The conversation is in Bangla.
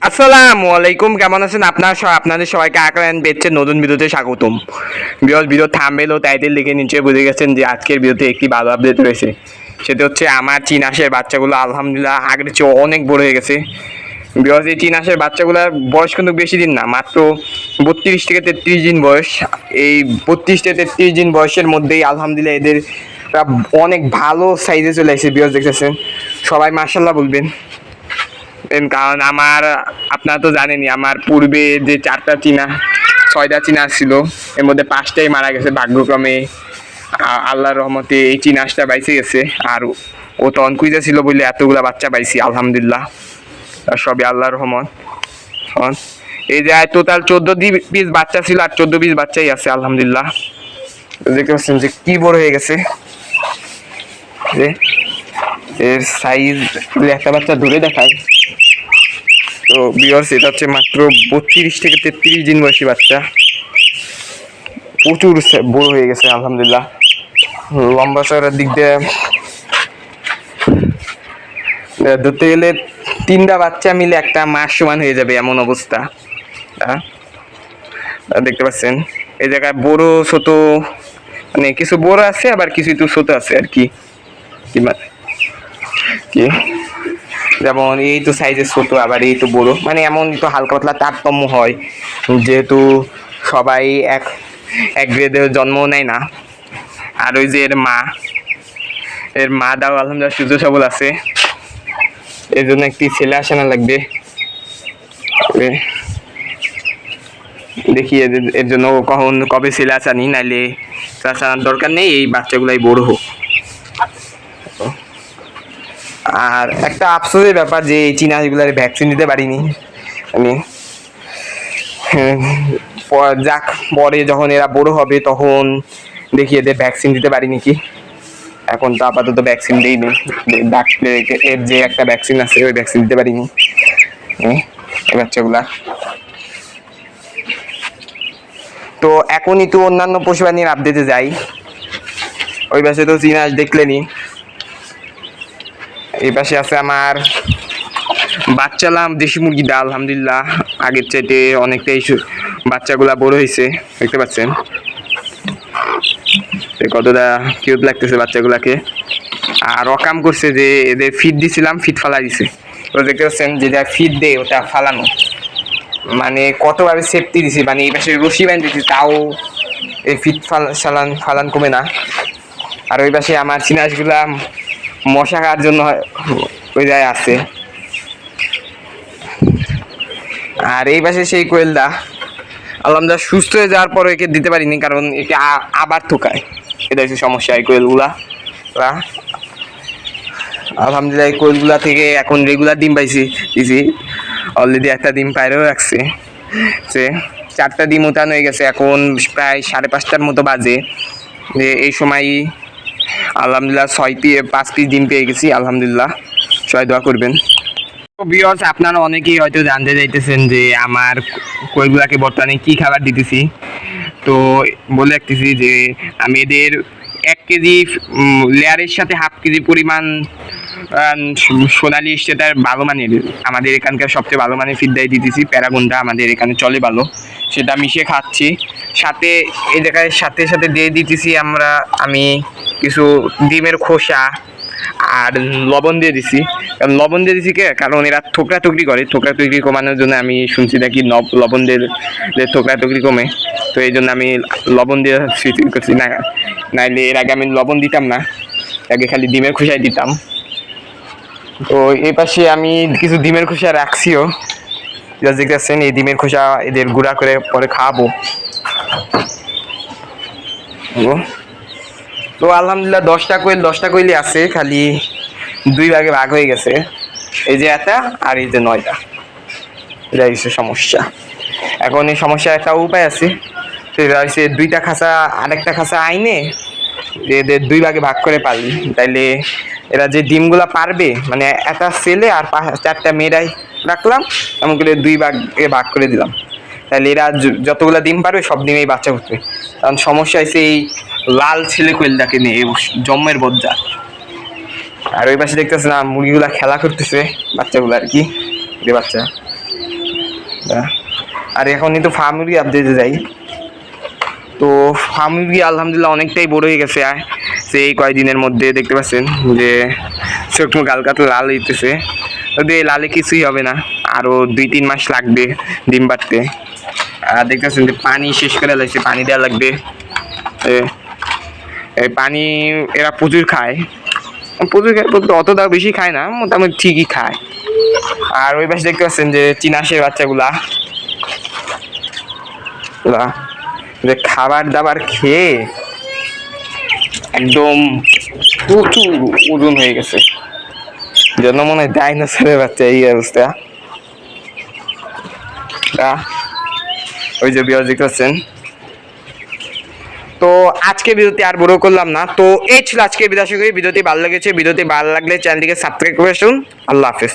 আসসালামু আলাইকুম, কেমন আছেন আপনাদের সবাইকে আকরান বেচছে নতুন ভিডিওতে স্বাগতম। ভিডিও থাম্বনেল ও টাইটেল লিখে নিচে বুঝে গেছেন যে আজকের ভিডিওতে একটি ভালো আপডেট রয়েছে। সেটা হচ্ছে আমার চীন হাঁসের বাচ্চাগুলো আলহামদুলিল্লাহ আগের চেয়ে অনেক বড় হয়ে গেছে। এই চীন হাঁসের বাচ্চাগুলোর বয়স কিন্তু বেশি দিন না, মাত্র 32 থেকে 33 দিন বয়স। এই 32 থেকে 33 দিন বয়সের মধ্যেই আলহামদুলিল্লাহ এদের অনেক ভালো সাইজে চলে আসছে। দেখতেছেন, সবাই মাশাআল্লাহ বলবেন। কারণ আপনারা তো জানেনই, আমার পূর্বে যে 6টা চীনা ছিল, এর মধ্যে 5টাই মারা গেছে ভাগ্যক্রমে। আল্লাহর রহমতে এই চীনাসটা বাইসে গেছে। আর ও তো অনকুইজা ছিল বলে এতগুলা বাচ্চা পাইছি আলহামদুলিল্লাহ, সবই আল্লাহর রহমত। এই যে টোটাল 14 পিস বাচ্চা ছিল, আর 14 পিস বাচ্চাই আছে আলহামদুলিল্লাহ। দেখতে পাচ্ছেন যে কি বড় হয়ে গেছে। এর সাইজ একটা বাচ্চা ধরে দেখায়। তো ভিউয়ার্স, এটা হচ্ছে মাত্র 32 থেকে 33 দিন বয়সী বাচ্চা, প্রচুর বড় হয়ে গেছে আলহামদুলিল্লাহ। লম্বা চড়ার দিক দিয়ে ধরতে গেলে 3টা বাচ্চা মিলে একটা মাস সমান হয়ে যাবে এমন অবস্থা। দেখতে পাচ্ছেন এই জায়গায় বড় ছোট, মানে কিছু বড় আছে আবার কিছু একটু ছোট আছে আর কি। যেমন এই তো সাইজের ছোট, আবার এই তো বড়, মানে এমন তো হালকা পাতলা তারতম্য হয়, যেহেতু সবাই এক গ্রেডে জন্ম নেয় না। আর ওই যে এর মা দাও আলহামদুলিল্লাহ সুস্থ সবল আছে। এর জন্য একটি ছেলে আসে না লাগবে, দেখি এর জন্য কবে ছেলে আসানি, নাইলে আসানোর দরকার নেই, এই বাচ্চাগুলাই বড় হোক। আর একটা আফসোসের ব্যাপার যে এই চীনা হাঁসগুলার ভ্যাকসিন দিতে পারিনি আমি। যাক, পরে যখন এরা বড় হবে তখন দেখি এদের ভ্যাকসিন দিতে পারিনি কি। এখন তো আপাতত ভ্যাকসিন দিইনি, এর যে একটা ভ্যাকসিন আছে ওই ভ্যাকসিন দিতে পারিনি এই বাচ্চাগুলা। তো এখনই তো অন্যান্য পশু প্রাণীর আপডেটে যাই। ওই পাশে তো চীনা হাঁস দেখলেনি, এই পাশে আছে আমার বাচ্চালাম দেশি মুরগিটা আলহামদুলিল্লাহ আগের চাইতে অনেকটাই বাচ্চাগুলা বড় হয়েছে। দেখতে পাচ্ছেন কতটা কিউট লাগতেছে বাচ্চাগুলাকে। আর অকাম করছে যে এদের ফিট দিছিলাম, ফিট ফালা দিছে। তো দেখতে পাচ্ছেন যেটা ফিট দেয় ওটা ফালানো, মানে কতভাবে সেফটি দিছি, মানে এই পাশে রশি বাঁধ দিছি, তাও এই ফিট ফালান কমে না। আর ওই পাশে আমার চিনাশগুলা মশা খাওয়ার জন্য ওই জায়গায় আছে। আর এই পাশে সেই কোয়েলদা আলহামদুলিল্লাহ সুস্থ হয়ে যাওয়ার পর একে দিতে পারিনি, কারণ একে আবার ঠোকায়, এটা হচ্ছে সমস্যা এই কোয়েলগুলা। আলহামদুলিল্লাহ এই কোয়েলগুলা থেকে এখন রেগুলার ডিম দিছি, অলরেডি একটা ডিম পায়রেও রাখছে। সে 4টা ডিম উঠানো হয়ে গেছে, এখন প্রায় 5:30টার মতো বাজে। যে এই সময় আলহামদুলিল্লাহ 5 পিস ডিম পেয়ে গেছি আলহামদুলিল্লাহ, সবাই দোয়া করবেন। ভিউয়ার্স, আপনারা অনেকেই হয়তো জানতে চাইতেছেন যে আমার কোয়েলগুলাকে বর্তমানে কি খাবার দিতেছি। তো বলে রাখতেছি যে আমি এদের 1 কেজি লেয়ারের সাথে 1/2 কেজি পরিমাণ সোনালি স্টেটার ভালো মানের, আমাদের এখানকার সবচেয়ে ভালো মানের ফিডটাই দিতেছি। প্যারাগনটা আমাদের এখানে চলে ভালো, সেটা মিশিয়ে খাচ্ছি। সাথে এই জায়গায় সাথে সাথে দিয়ে দিতেছি আমি কিছু ডিমের খোসা আর লবণ দিয়ে দিছি। লবণ দিয়ে দিছি কারণ এরা ঠোকরি করে, ঠোকরি কমানোর জন্য আমি শুনছি নাকি লবণ দিয়ে ঠোকরি কমে। তো এই জন্য আমি লবণ দিয়ে করছি, নাইলে এর আগে আমি লবণ দিতাম না, আগে খালি ডিমের খোসাই দিতাম। তো এই পাশে আমি কিছু ডিমের খোসা রাখছিও, দেখতেছেন এই ডিমের খোসা এদের গুঁড়া করে পরে খাওয়াবো। তো আলহামদুলিল্লাহ 10টা কোয়েলই আছে, খালি 2 ভাগে ভাগ হয়ে গেছে, এই যে এটা আর এই যে 9টা। এটা হচ্ছে সমস্যা। এখন এই সমস্যার একটা উপায় আছে, সেটা হচ্ছে 2টা খাঁচা আরেকটা খাঁচা আইনে এদের 2 ভাগে ভাগ করে পারলি, তাইলে এরা যে ডিমগুলা পারবে, মানে একটা ছেলে আর 4টা মেয়েরাই রাখলাম, এমন করে 2 ভাগে ভাগ করে দিলাম, তাহলে এরা যতগুলা ডিম পারবে সব ডিমেই বাচ্চা উঠবে। কারণ সমস্যা হয়েছে এই লাল ছেলে কোয়েলটাকে নিয়ে, জন্মের বজ্জা। আর ওই পাশে দেখতেছে না মুরগিগুলা খেলা করতেছে বাচ্চাগুলো আর কি, বাচ্চা আর এখন কিন্তু ফার্ম মুরগি আপডেটে যাই। তো ফার্ম মুরগি আলহামদুলিল্লাহ অনেকটাই বড় হয়ে গেছে। সেই কয়েকদিনের মধ্যে দেখতে পাচ্ছেন যে শুকনো গালকাতে লাল হইতেছে। যদি এই লালে কিছুই হবে না, আরও 2-3 মাস লাগবে ডিম পাড়তে। আর দেখতেছেন যে পানি শেষ করে লাগছে, পানি দেওয়া লাগবে। এই পানি এরা প্রচুর খায়, অতটা বেশি খায় না, মোটামুটি ঠিকই খায়। আর ওই পাশে দেখতে পাচ্ছেন যে চিনাশের বাচ্চাগুলা যে খাবার দাবার খেয়ে একদম প্রচুর ওজন হয়ে গেছে, জন্য মনে হয় ডাইনোসরের বাচ্চা এই অবস্থা। ওই যে বিয়ার দেখতে পাচ্ছেন। তো আজকে ভিডিওতে আর বড় করলাম না। তো এই ছিল আজকে ভিডিওটি ভালো লেগেছে, ভিডিওটি ভালো লাগলে চ্যানেলটিকে সাবস্ক্রাইব করে আসুন। আল্লাহ হাফেজ।